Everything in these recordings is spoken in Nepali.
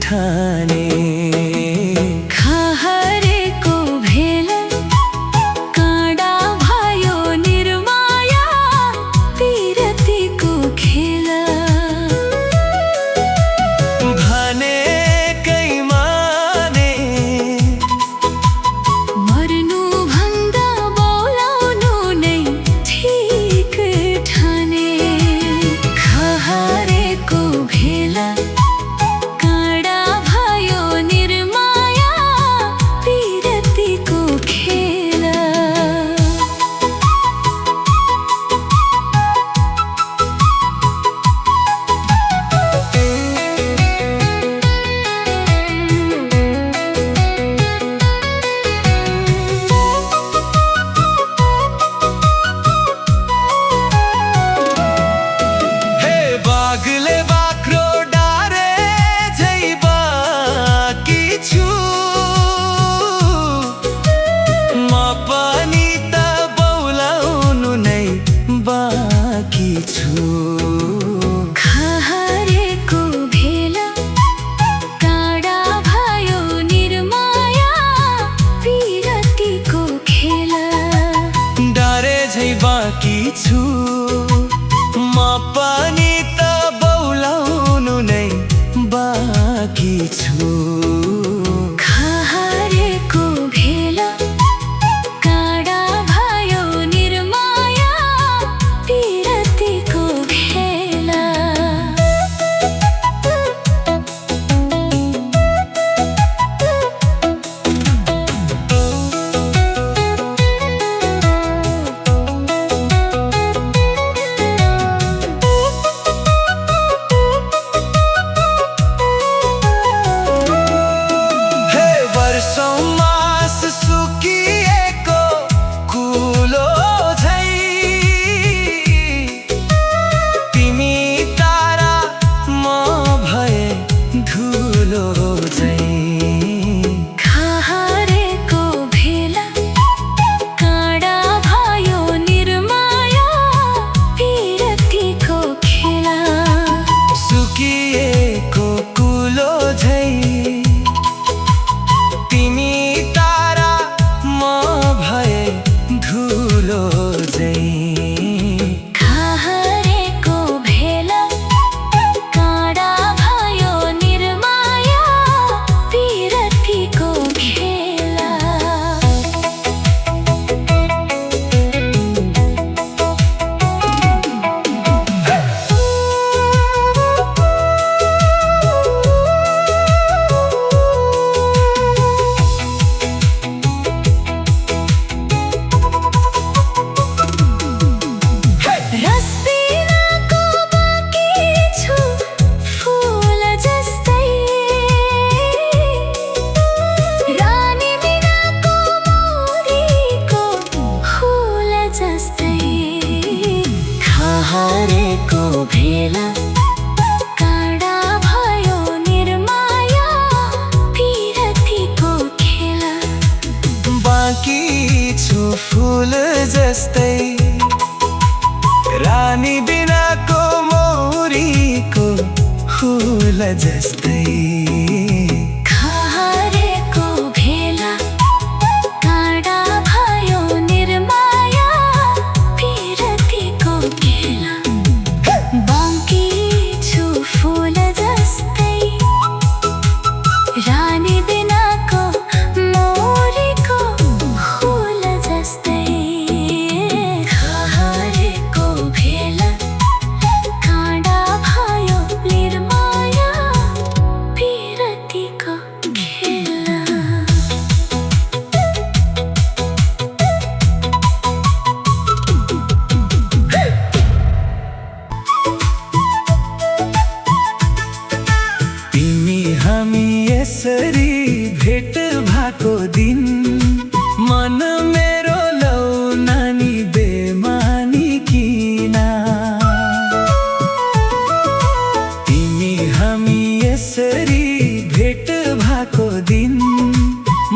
ठाने खहरेको भेल काँडा भयो निर्माया पिरतीको खेल भनेकै माने मर्नु भन्दा बोलाउनु नै ठिक ठाने खहरेको भेल काँडा भयो निर्माया पिरतीको खेल हे बाघले बाख्रो डारे झै बाँकी छु म पनि त बोलाउनु नै बाँकी छु खहरेको भेल काँडा भयो निर्माया पिरतीको खेल डारे झै बाँकी छु म पनि त बोलाउनु नै बाँकी छु खहरेको भेल काँडा भयो निर्माया पिरतीको खेल हे वर्षौं मास सुकिएको कुलो झै तिमी तारा म भए धुलो झै खहरेको भेल काँडा भयो निर्माया पिरतीको खेल सुकिएको कुलो झै तिमी तारा म भए धुलो झै खहरेको भेल काँडा भयो निर्माया पिरतीको खेल रस बिनाको बाँकी छु फुल जस्तै रानी बिनाको मोरीको फुल जस्तै खहरेको भेल काँडा भयो निर्माया पिरतीको खेल बाँकी छु फुल जस्तै रानी बिनाको मौरीको फुल जस्तै खहरेको भेल काँडा भयो निर्माया पिरतीको खेल बाँकी छु फुल जस्तै रानी बिनाको मोरीको फुल जस्तै खहरेको भेल काँडा भयो निर्माया पिरतीको खेल तिमी हामी यसरी भेट भएको दिन मन मेरो लौ नानी बेमानी किन तिमी हामी यसरी भेट भएको दिन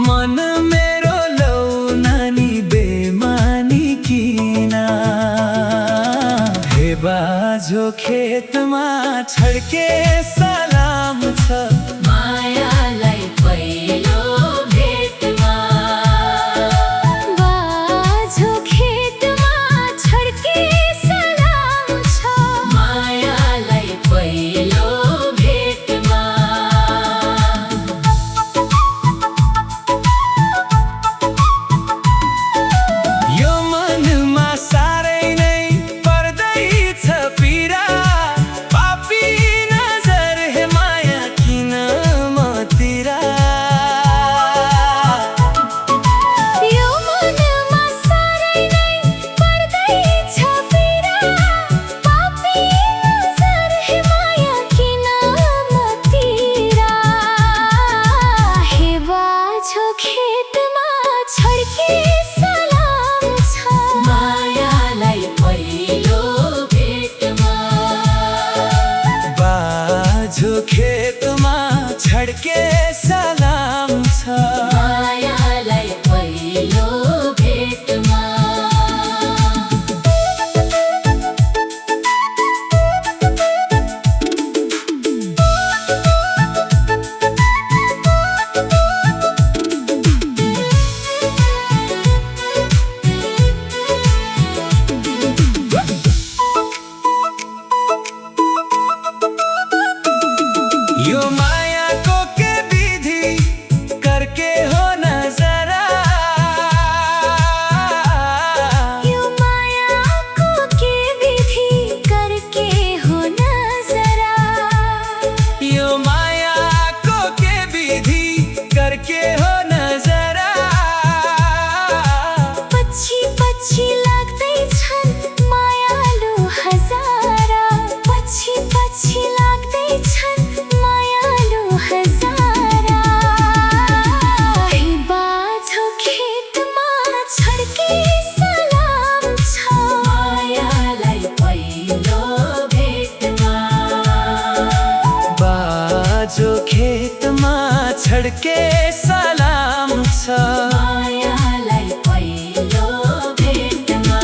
मन मेरो लौ नानी बेमानी किन हे बाजो खेतमा छड्के सलाम छ माया पछि लाग्दैछन् मायालु हजारा, पछि पछि लाग्दैछन् मायालु हजारा। हे बाझो खेतमा छड्के सलाम छ, मायालाई पहिलो भेटमा। बाझो खेतमा छड्के सलाम छ, मायालाई पहिलो भेटमा।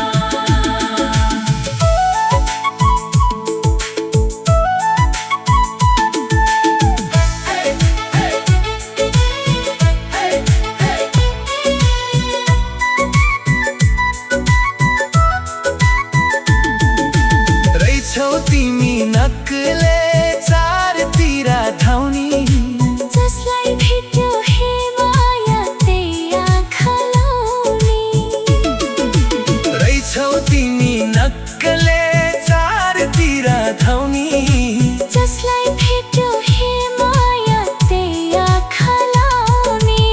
रहेछौ तिमी नक्कले चारतिर धाउने, जसलाई भेट्यो हे माया त्यही आँखा लाउने। रहेछौ तिमी नक्कले चारतिर धाउने, जसलाई भेट्यो हे माया त्यही आँखा लाउने।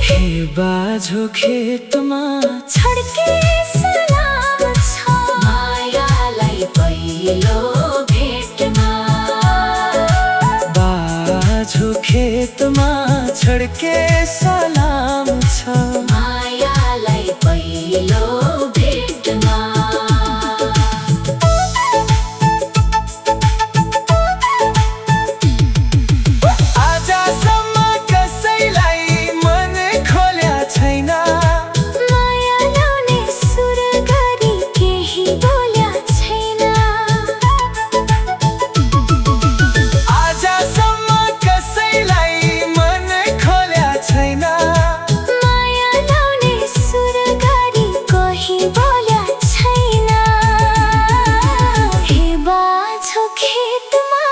हे बाझो खेतमा छड्के सलाम छ, मायालाई पहिलो भेटमा। बाझो खेतमा छड्के सलाम छ, मायालाई पहिलो भेटमा। आजसम्म कसैलाई मन खोल्या छैन, माया ल्याउने सुर गरी केही बोल्या छैन। आजसम्म कसैलाई मन खोल्या छैन, माया ल्याउने सुर गरी कोही बोल्या छैन। हे बाझो खेतमा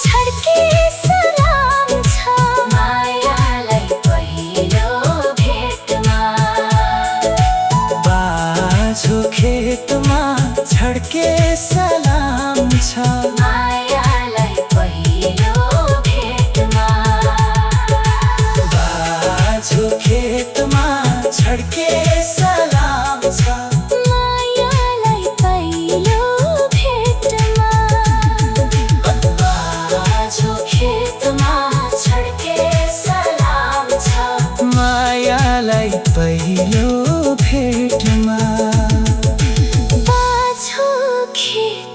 छड्के सलाम छ, मायालाई पहिलो भेटमा। बाझो खेतमा छड्के सलाम छ, मायालाई पहिलो भेटमा। बाझो खेतमा छड्के सलाम छ, मायालाई पहिलो भेटमा। बाझो खेतमा छड्के सलाम छ, मायालाई पहिलो भेटमा। बाझो खेत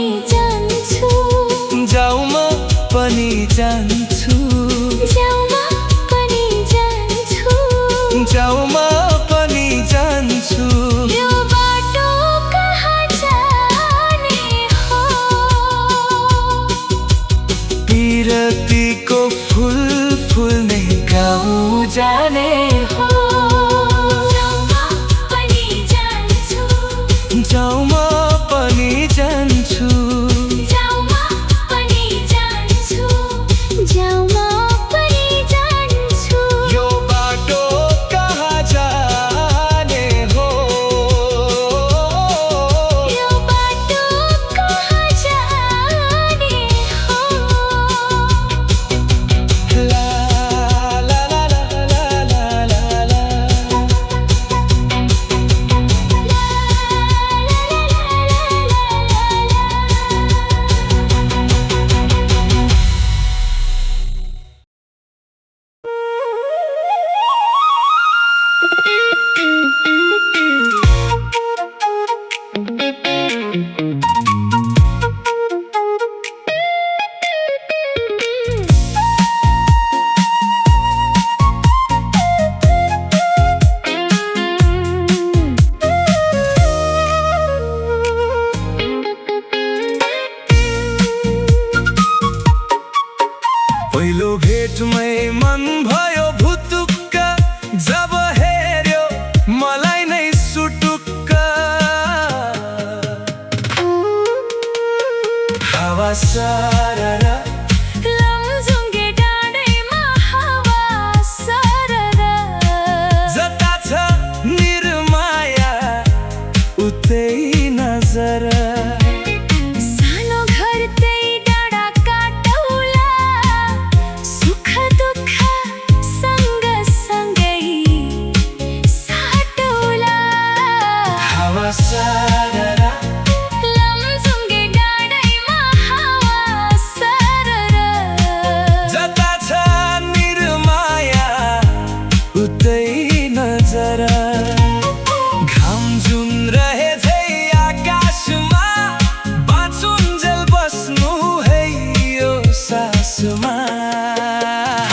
पनि जान्छु जाऊ म पनि जान्छु जाऊ म पनि जान्छु जाऊ म पनि जान्छु यो बाटो कहाँ जाने हो पिरतीको फुल फुल्ने गाउँ जाने हो जाऊ म पनि जान्छु जाऊ म पनि जान्छु जाऊ म पनि जान्छु जाऊ म पनि जान्छु यो बाटो कहाँ जाने हो यो बाटो कहाँ जाने हो ला ला ला ला ला ला ला पहिलो भेटमै मन भयो भुतुक्क जब हेर्यो मलाई नै सुटुक्क हावा सरर लमजुङ्गे डाँडैमा हावा सरर जता छ निर्माया उतै नजर सानो घर त्यही डाँडा काटौला सुख दुःख सँगसँगै साटौला हावा सरर लमजुङ्गे डाँडैमा हावा सरर जता छ निर्माया उतै नजर घाम जुन रहेछै आकाशमा बाँचुन्जेल बस्नु है यो सासमा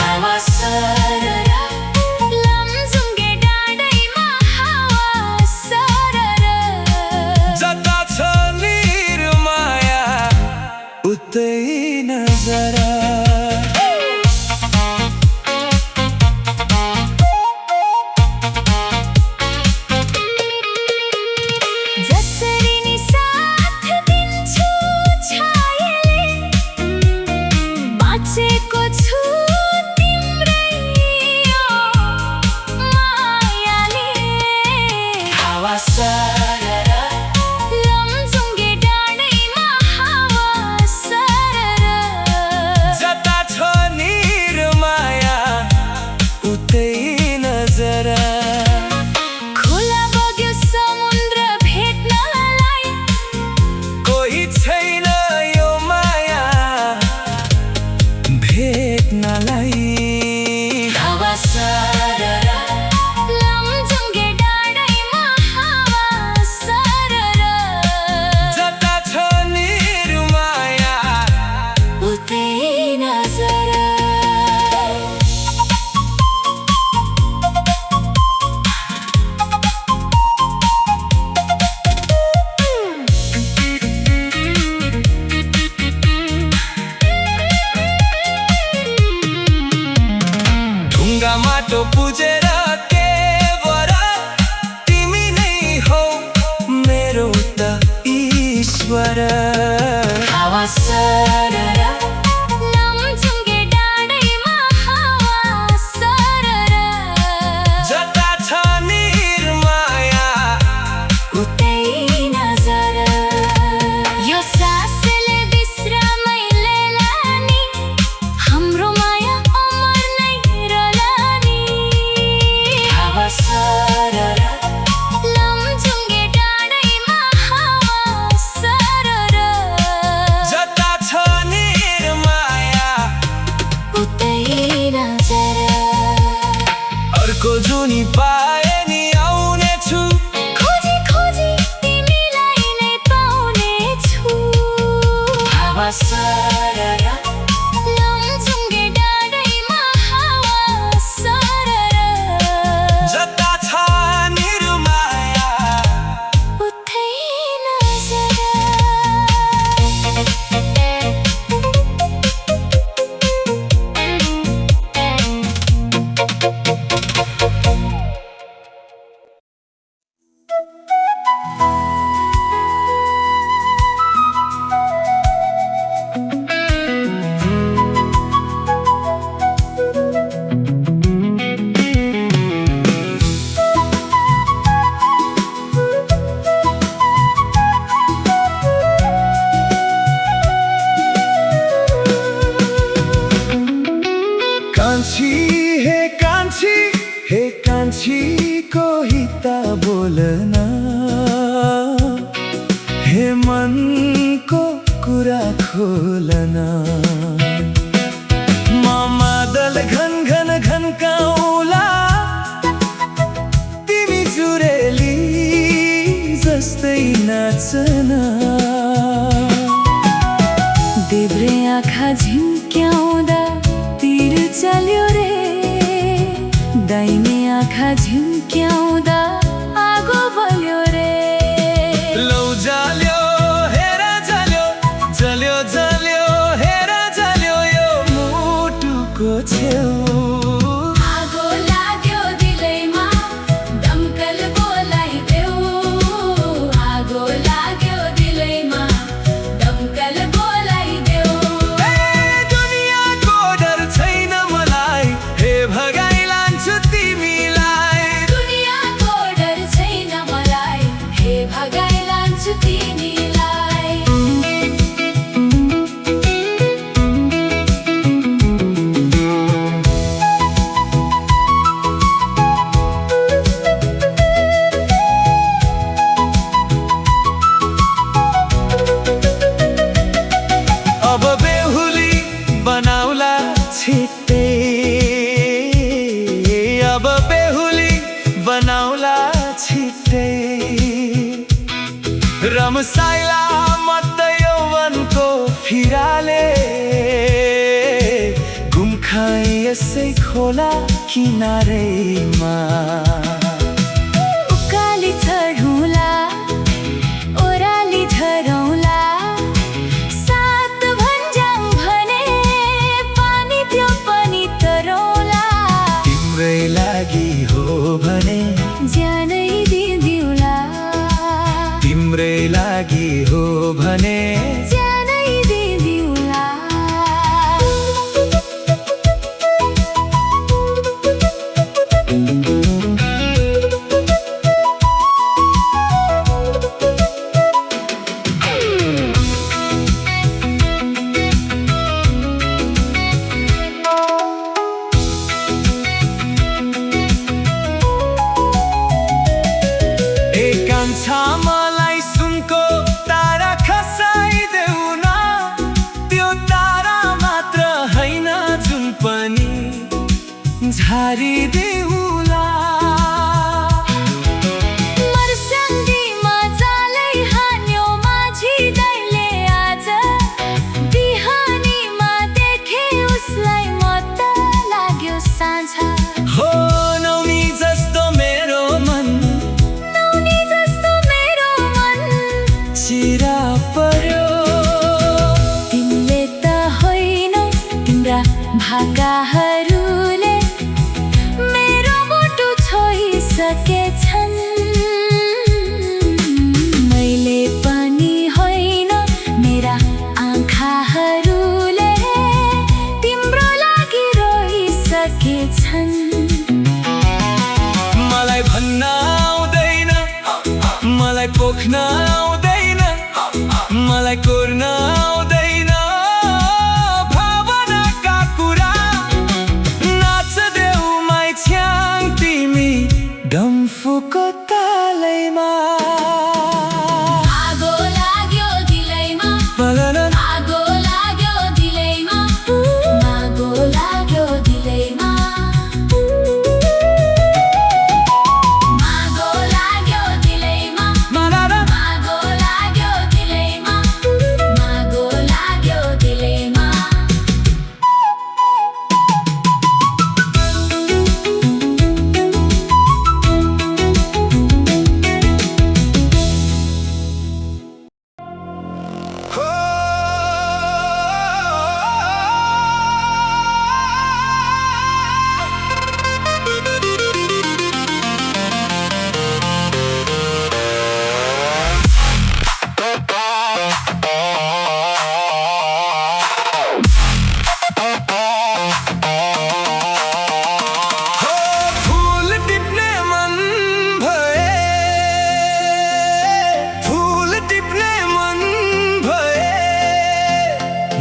हावा सरर लमजुङ्गे डाँडैमा हावा सरर जता छ निर्माया उतै नजर जसरी नि साथ दिन्छु छायाले बाँचेको छु तिम्रै यो मायाले हावा सरर लमजुङ्गे डाँडैमा हावा सरर जता छ निर्माया उतै नजर खोला बग्यो समुद्र भेट्नलाई कोही छैन यो माया भेट्नलाई हावा सरर लमजुङ्गे डाँडैमा हावा सरर जता छ निर्माया उतै नजर ढुङ्गा माटो पुजेर के बर तिमी नै हौ मेरो त ईश्वर हावा सरर लमजुङ्गे डाँडैमा हावा सरर जता छ निर्माया उतै नजर यो सासले विश्रामै लेलानी हाम्रो माया अमर नै रहलानी हावा सरर लमजुङ्गे डाँडैमा हावा सरर जता छ सरर लमजुङ्गे डाँडैमा हावा सरर जता छ निरुमाया उतै नजर कान्छी हे कान्छी कोही त बोलना हे मनको कुरा खोलना म मादल घन घन घनकाउला तिमी जुरेली जस्तै नाचना देब्रे आँखा झिम्क्याउँदा तीर चल्यो रे दाहिने आँखा झिम्क्याउँदा आगो बल्यो रे लौ जाल्यो हेर जाल्यो जल्यो जल्यो हेर जाल्यो यो मुटुको छेउ आगो लाग्यो दिलैमा दमकल बोलाइदेऊ आगो लाग्यो दिलैमा दमकल बोलाइदेऊ दुनियाँको डर छैन मलाई हे भगाइ लान्छु तिमीलाई दुनियाँको डर छैन मलाई हे भगाइ लान्छु तिमीलाई अब बेहुली बनाउला छिट्टै अब बेहुली बनाउला छिट्टै रमसाइला मत यौवनको फिराले घुमखाइ यसै खोला किनारैमा उकाली चढौँला ओह्राली झरौँला सात भन्ज्याङ भने पानी त्यो पनि तरौँला तिम्रै लागि हो भने ज्यानै दिदिउँला तिम्रै लागि हो भने ज्यानै दिदिउँला कान्छा मलाई सुनको तारा खसाइदेऊ न त्यो तारा मात्र हैन जुन पनि झारिदेऊला मर्स्याङ्गीमा जालै हान्यो माझी दैले आज बिहानीमा देखे उसलाई म त लाग्यो साँझ हो नौनी जस्तो मेरो मन नौनी जस्तो मेरो मन चिरा पर्यो तिमीले त होइनौ तिम्रा भाकाहरूले मेरो मुटु छोइसकेछन् मैले पनि होइन मेरा आँखाहरूले तिम्रो लागि रोइसकेछन् मलाई भन्न आउँदैन मलाई पोख्न आउँदैन मलाई कोर्न आउँदैन भावनाका कुरा नाच्देऊ माइछ्याङ तिमी डम्फुको तालैमा आगो लाग्यो दिलैमा बगन आगो लाग्यो दिलैमा आगो लाग्यो दिलैमा आगो लाग्यो दिलैमा मारा आगो लाग्यो दिलैमा आगो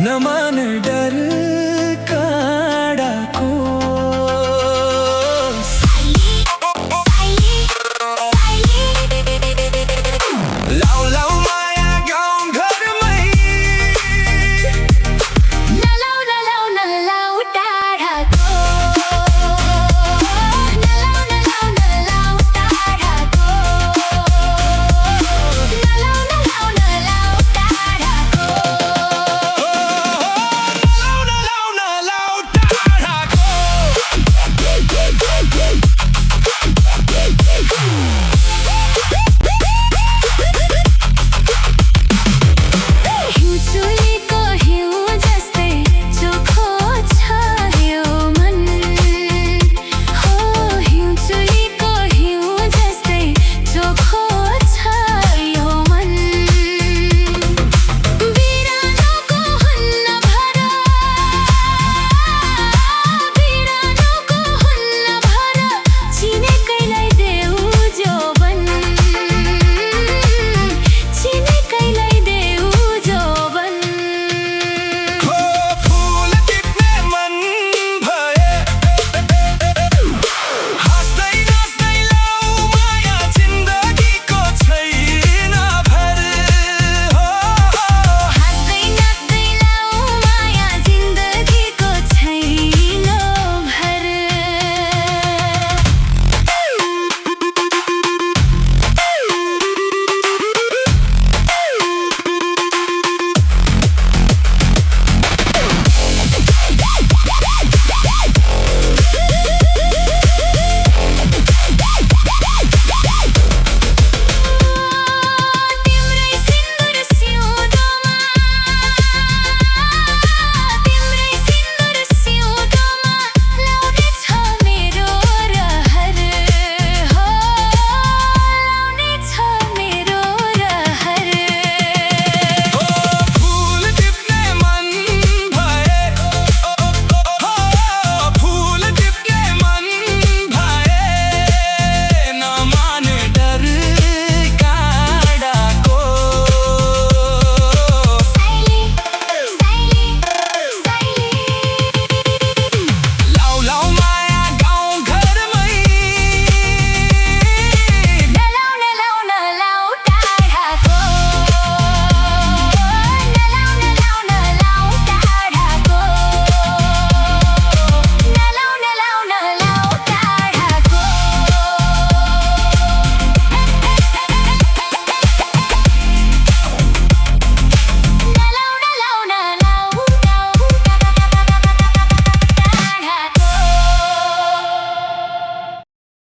नमान डर